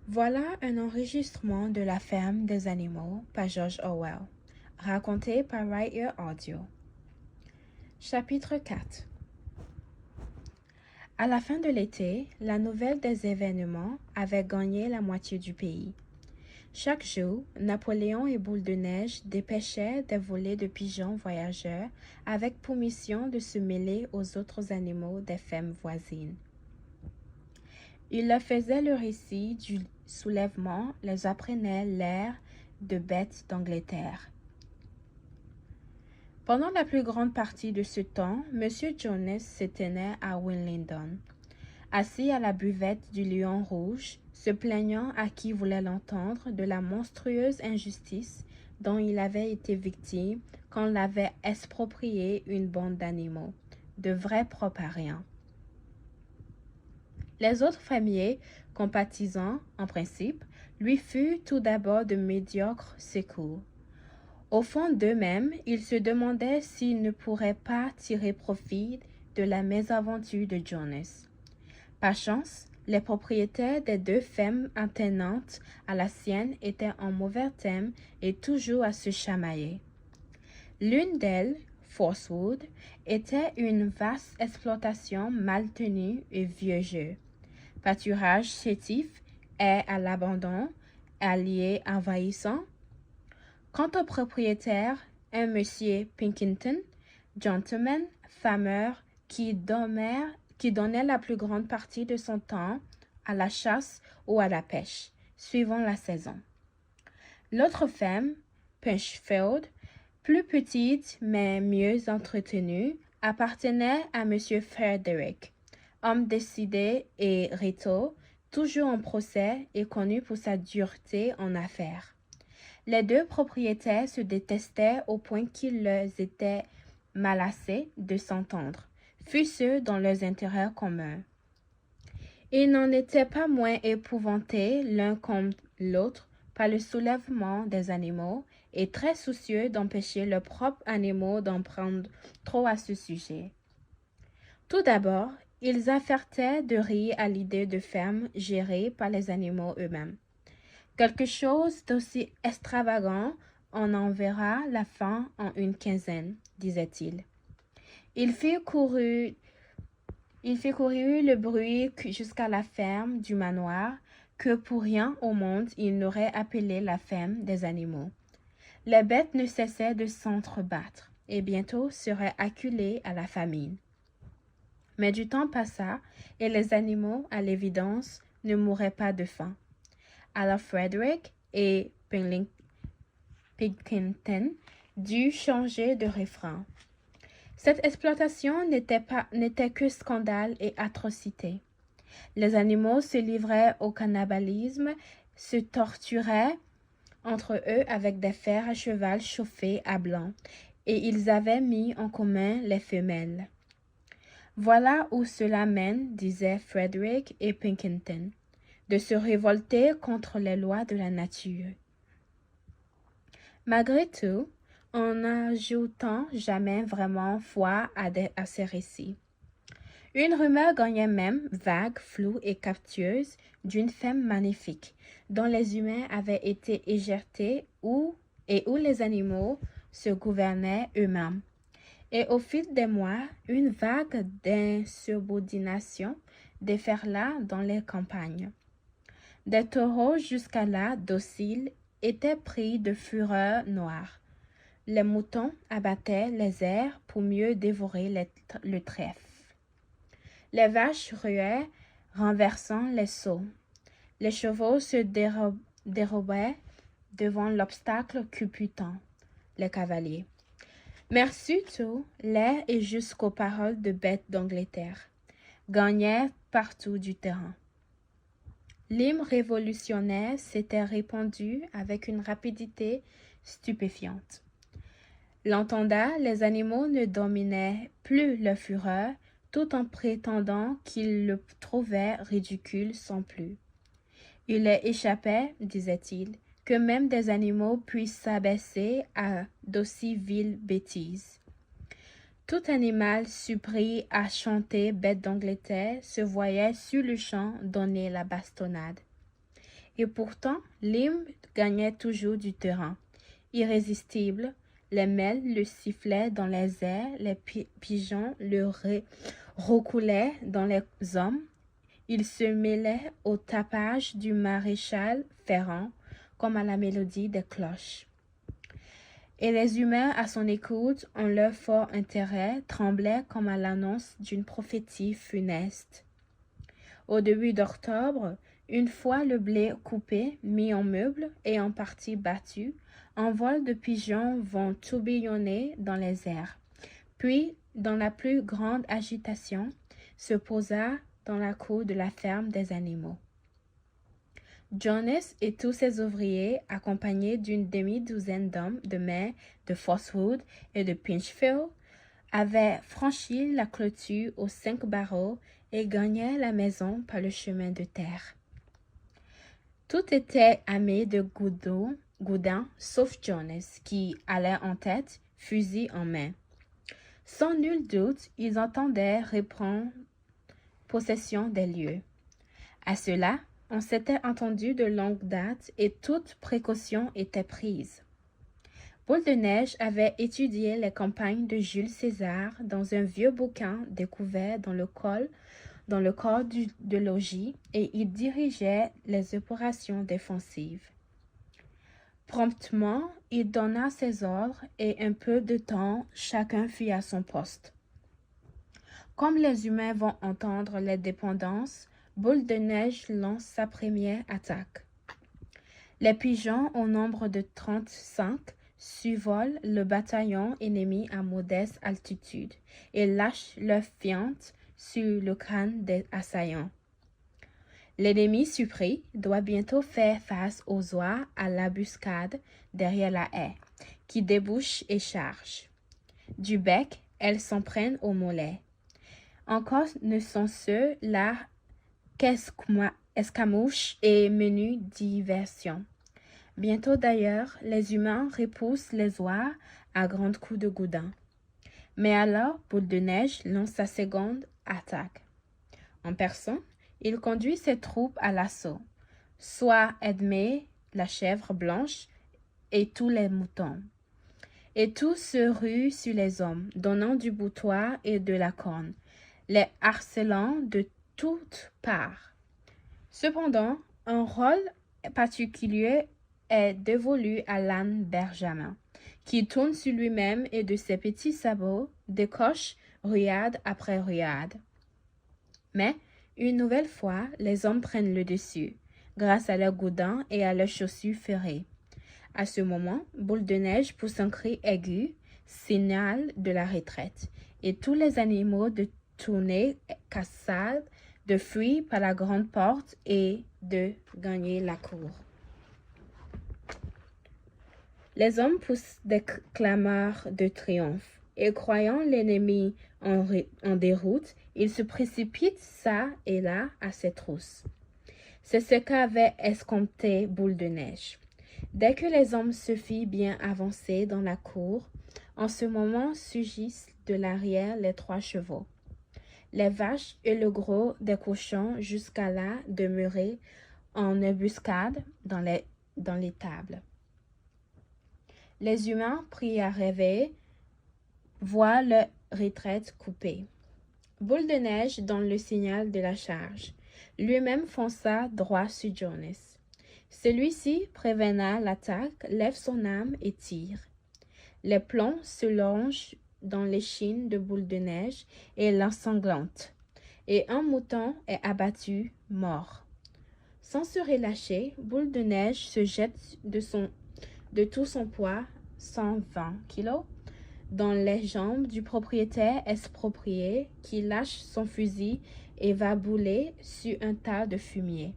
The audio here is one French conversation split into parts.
Voilà un enregistrement de La ferme des animaux par George Orwell, raconté par Right Ear Audio. Chapitre 4. À la fin de l'été, la nouvelle des événements avait gagné la moitié du pays. Chaque jour, Napoléon et Boule de Neige dépêchaient des volées de pigeons voyageurs avec pour mission de se mêler aux autres animaux des fermes voisines. Ils leur faisaient le récit du soulèvement, les apprenaient l'air de bêtes d'Angleterre. Pendant la plus grande partie de ce temps, M. Jones se tenait à Willingdon, assis à la buvette du Lion Rouge, se plaignant à qui voulait l'entendre de la monstrueuse injustice dont il avait été victime quand on l'avait exproprié une bande d'animaux, de vrais propres à rien. Les autres fermiers, compatissants en principe, lui furent tout d'abord de médiocres secours. Au fond d'eux-mêmes, ils se demandaient s'ils ne pourraient pas tirer profit de la mésaventure de Jonas. Par chance, les propriétaires des deux fermes attenantes à la sienne étaient en mauvais termes et toujours à se chamailler. L'une d'elles, Forcewood, était une vaste exploitation mal tenue et vieux jeu. Pâturage chétif et à l'abandon, alliés envahissants. Quant au propriétaire, un monsieur Pinkington, gentleman, fameur, qui donnait la plus grande partie de son temps à la chasse ou à la pêche, suivant la saison. L'autre ferme, Punchfield, plus petite mais mieux entretenue, appartenait à monsieur Frederick, homme décidé et rétaux, toujours en procès et connu pour sa dureté en affaires. Les deux propriétaires se détestaient au point qu'il leur était malassé de s'entendre, fût-ce dans leurs intérêts communs. Ils n'en étaient pas moins épouvantés l'un comme l'autre par le soulèvement des animaux et très soucieux d'empêcher leurs propres animaux d'en prendre trop à ce sujet. Tout d'abord, ils affectaient de rire à l'idée de fermes gérées par les animaux eux-mêmes. Quelque chose d'aussi extravagant, on en verra la fin en une quinzaine, disait-il. Il fit courir le bruit jusqu'à la ferme du manoir, que pour rien au monde il n'aurait appelé la ferme des animaux. Les bêtes ne cessaient de s'entrebattre, et bientôt seraient acculées à la famine. Mais du temps passa, et les animaux, à l'évidence, ne mouraient pas de faim. Alors Frederick et Pilkington durent changer de refrain. Cette exploitation n'était que scandale et atrocité. Les animaux se livraient au cannibalisme, se torturaient entre eux avec des fers à cheval chauffés à blanc, et ils avaient mis en commun les femelles. Voilà où cela mène, disaient Frederick et Pilkington, de se révolter contre les lois de la nature. Malgré tout, en n'ajoutant jamais vraiment foi à ces récits. Une rumeur gagnait même, vague, floue et captieuse, d'une femme magnifique, dont les humains avaient été éjectés où les animaux se gouvernaient eux-mêmes. Et au fil des mois, une vague d'insubordination déferla dans les campagnes. Des taureaux jusqu'à-là dociles étaient pris de fureur noire. Les moutons abattaient les airs pour mieux dévorer le trèfle. Les vaches ruaient, renversant les seaux. Les chevaux se dérobaient devant l'obstacle culbutant, les cavaliers. Merci tout, l'air et jusqu'aux paroles de bêtes d'Angleterre, gagnèrent partout du terrain. L'hymne révolutionnaire s'était répandu avec une rapidité stupéfiante. L'entendant, les animaux ne dominaient plus leur fureur, tout en prétendant qu'ils le trouvaient ridicule sans plus. Il leur échappait, disait-il, que même des animaux puissent s'abaisser à d'aussi viles bêtises. Tout animal surpris à chanter bête d'Angleterre se voyait sur le champ donner la bastonnade. Et pourtant, l'hymne gagnait toujours du terrain. Irrésistible, les mêles le sifflaient dans les airs, les pigeons le roucoulaient dans les hommes. Il se mêlait au tapage du maréchal Ferrand comme à la mélodie des cloches. Et les humains, à son écoute, en leur fort intérêt, tremblaient comme à l'annonce d'une prophétie funeste. Au début d'octobre, une fois le blé coupé, mis en meubles et en partie battu, un vol de pigeons vont tourbillonner dans les airs. Puis, dans la plus grande agitation, se posa dans la cour de la ferme des animaux. Jonas et tous ses ouvriers, accompagnés d'une demi-douzaine d'hommes de mer de Phoswood et de Pinchfield, avaient franchi la clôture aux 5 barreaux et gagnaient la maison par le chemin de terre. Tout était armé de goudins, sauf Jonas, qui allait en tête, fusil en main. Sans nul doute, ils entendaient reprendre possession des lieux. À cela, on s'était entendu de longue date et toute précaution était prise. Boule de Neige avait étudié les campagnes de Jules César dans un vieux bouquin découvert dans le corps de logis et il dirigeait les opérations défensives. Promptement, il donna ses ordres et un peu de temps, chacun fut à son poste. Comme les humains vont entendre les dépendances, Boule de Neige lance sa première attaque. Les pigeons, au nombre de 35, survolent le bataillon ennemi à modeste altitude et lâchent leur fiente sur le crâne des assaillants. L'ennemi surpris doit bientôt faire face aux oies à l'embuscade derrière la haie, qui débouche et charge. Du bec, elles s'en prennent aux mollets. Encore ne sont ceux-là qu'escamouches et menus diversions. Bientôt d'ailleurs, les humains repoussent les oies à grands coups de goudin. Mais alors, Boule de Neige lance sa seconde attaque. En personne, il conduit ses troupes à l'assaut, soit Edmé, la chèvre blanche, et tous les moutons. Et tous se ruent sur les hommes, donnant du boutoir et de la corne, les harcelant de toutes parts. Cependant, un rôle particulier est dévolu à l'âne Benjamin, qui tourne sur lui-même et de ses petits sabots décoche ruade après ruade. Mais, une nouvelle fois, les hommes prennent le dessus, grâce à leurs goudins et à leurs chaussures ferrées. À ce moment, Boule de Neige pousse un cri aigu, signal de la retraite, et tous les animaux de tourner cassades, de fuir par la grande porte et de gagner la cour. Les hommes poussent des clameurs de triomphe, et croyant l'ennemi en déroute, ils se précipitent çà et là à ses trousses. C'est ce qu'avait escompté Boule de Neige. Dès que les hommes se firent bien avancés dans la cour, en ce moment surgissent de l'arrière les 3 chevaux. Les vaches et le gros des cochons jusqu'à là demeuraient en embuscade dans l'étable. Les humains, pris à rêver, voient leur retraite coupée. Boule de Neige donne le signal de la charge. Lui-même fonça droit sur Jonas. Celui-ci, prévenant l'attaque, lève son arme et tire. Les plombs se longent dans l'échine de Boule de Neige et l'ensanglante, et un mouton est abattu, mort. Sans se relâcher, Boule de Neige se jette de tout son poids, 120 kilos, dans les jambes du propriétaire exproprié qui lâche son fusil et va bouler sur un tas de fumier.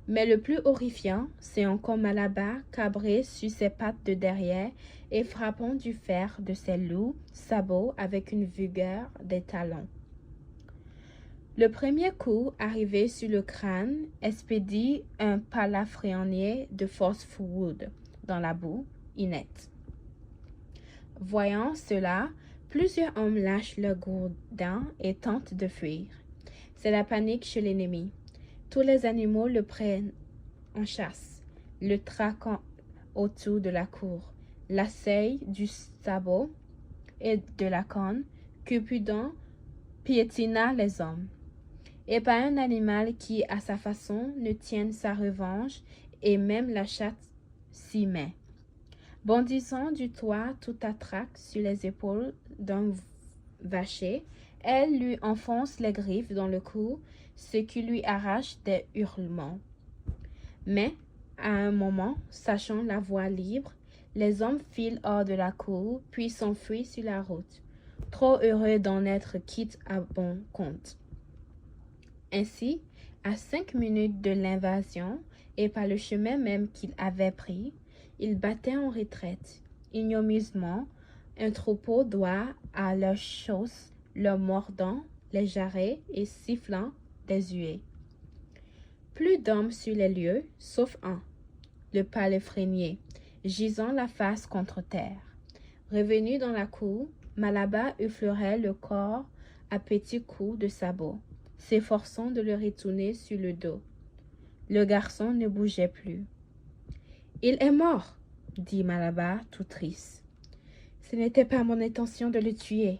Mais le plus horrifiant, c'est encore Malabar cabré sur ses pattes de derrière et frappant du fer de ses lourds sabots avec une vigueur des talons. Le premier coup arrivé sur le crâne expédie un palafréenier de phosphore dans la boue, inerte. Voyant cela, plusieurs hommes lâchent leurs gourdins et tentent de fuir. C'est la panique chez l'ennemi. Tous les animaux le prennent en chasse, le traquant autour de la cour, l'asseillent du sabot et de la corne. Cupidon piétina les hommes. Et pas un animal qui, à sa façon, ne tienne sa revanche, et même la chatte s'y met. Bondissant du toit tout à trac sur les épaules d'un vacher, elle lui enfonce les griffes dans le cou, ce qui lui arrache des hurlements. Mais, à un moment, sachant la voie libre, les hommes filent hors de la cour, puis s'enfuient sur la route, trop heureux d'en être quittes à bon compte. Ainsi, à 5 minutes de l'invasion, et par le chemin même qu'il avait pris, ils battaient en retraite. Ignominieusement, un troupeau d'oies à leur chausse, leur mordant les jarrets et sifflant des huées. Plus d'hommes sur les lieux, sauf un, le palefrénier, gisant la face contre terre. Revenu dans la cour, Malabar effleurait le corps à petits coups de sabot, s'efforçant de le retourner sur le dos. Le garçon ne bougeait plus. « Il est mort, » dit Malabar tout triste. « Ce n'était pas mon intention de le tuer.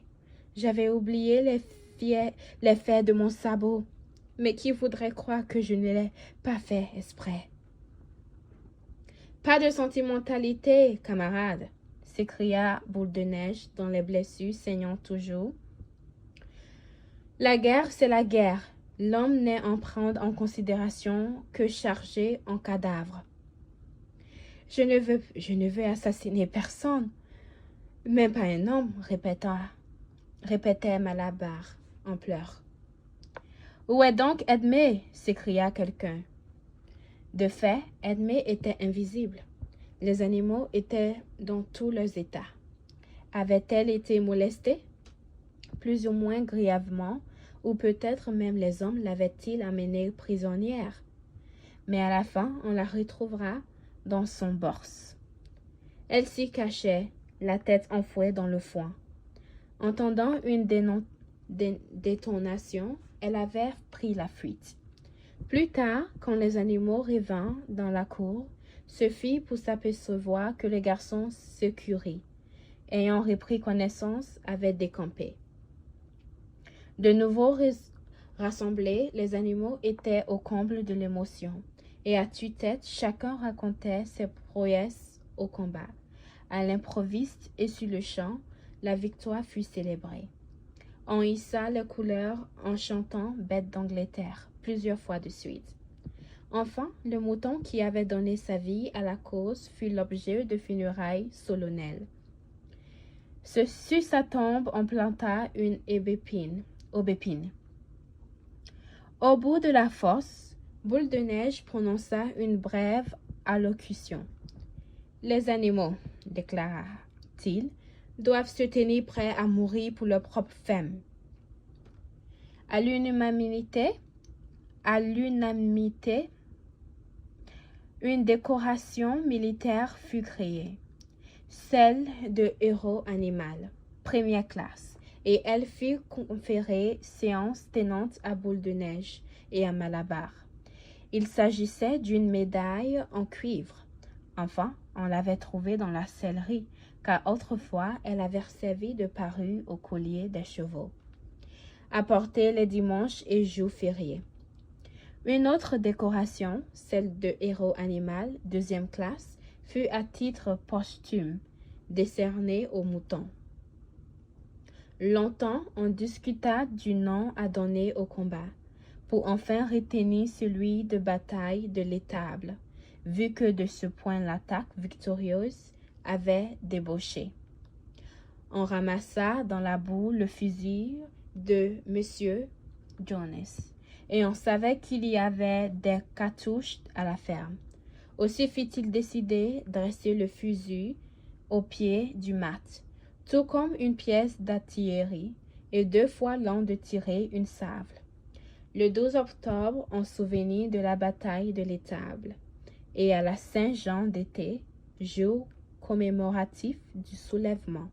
J'avais oublié les faits de mon sabot. Mais qui voudrait croire que je ne l'ai pas fait exprès? »« Pas de sentimentalité, camarade, » s'écria Boule de Neige, dont les blessures saignant toujours. « La guerre, c'est la guerre. L'homme n'est en prendre en considération que chargé en cadavre. »« Je ne veux assassiner personne, même pas un homme, » répétait Malabar en pleurs. « Où est donc Edmé ?» s'écria quelqu'un. De fait, Edmé était invisible. Les animaux étaient dans tous leurs états. Avait-elle été molestée? Plus ou moins grièvement, ou peut-être même les hommes l'avaient-ils amenée prisonnière. Mais à la fin, on la retrouvera dans son borse. Elle s'y cachait, la tête enfouie dans le foin. Entendant une détonation, elle avait pris la fuite. Plus tard, quand les animaux revinrent dans la cour, ce fut pour s'apercevoir que le garçon secouru, ayant repris connaissance, avait décampé. De nouveau rassemblés, les animaux étaient au comble de l'émotion, et à tue-tête, chacun racontait ses prouesses au combat. À l'improviste et sur le champ, la victoire fut célébrée. On hissa les couleurs en chantant Bête d'Angleterre plusieurs fois de suite. Enfin, le mouton qui avait donné sa vie à la cause fut l'objet de funérailles solennelles. Sur sa tombe, on planta une aubépine. Au bout de la fosse, Boule de Neige prononça une brève allocution. « Les animaux, déclara-t-il, doivent se tenir prêts à mourir pour leur propre femme. » À l'unanimité, une décoration militaire fut créée, celle de héros animal, première classe, et elle fut conférée séance tenante à Boule de Neige et à Malabar. Il s'agissait d'une médaille en cuivre. Enfin, on l'avait trouvée dans la sellerie, car autrefois elle avait servi de parure au collier des chevaux, apportée les dimanches et jours fériés. Une autre décoration, celle de héros animal, deuxième classe, fut à titre posthume, décernée aux moutons. Longtemps, on discuta du nom à donner au combat, pour enfin retenir celui de bataille de l'étable, vu que de ce point l'attaque victorieuse avait débauché. On ramassa dans la boue le fusil de M. Jonas, et on savait qu'il y avait des cartouches à la ferme. Aussi fit-il décider de dresser le fusil au pied du mat, tout comme une pièce d'artillerie, et 2 fois l'an de tirer une sable. Le 12 octobre en souvenir de la bataille de l'Étable et à la Saint-Jean d'été, jour commémoratif du soulèvement.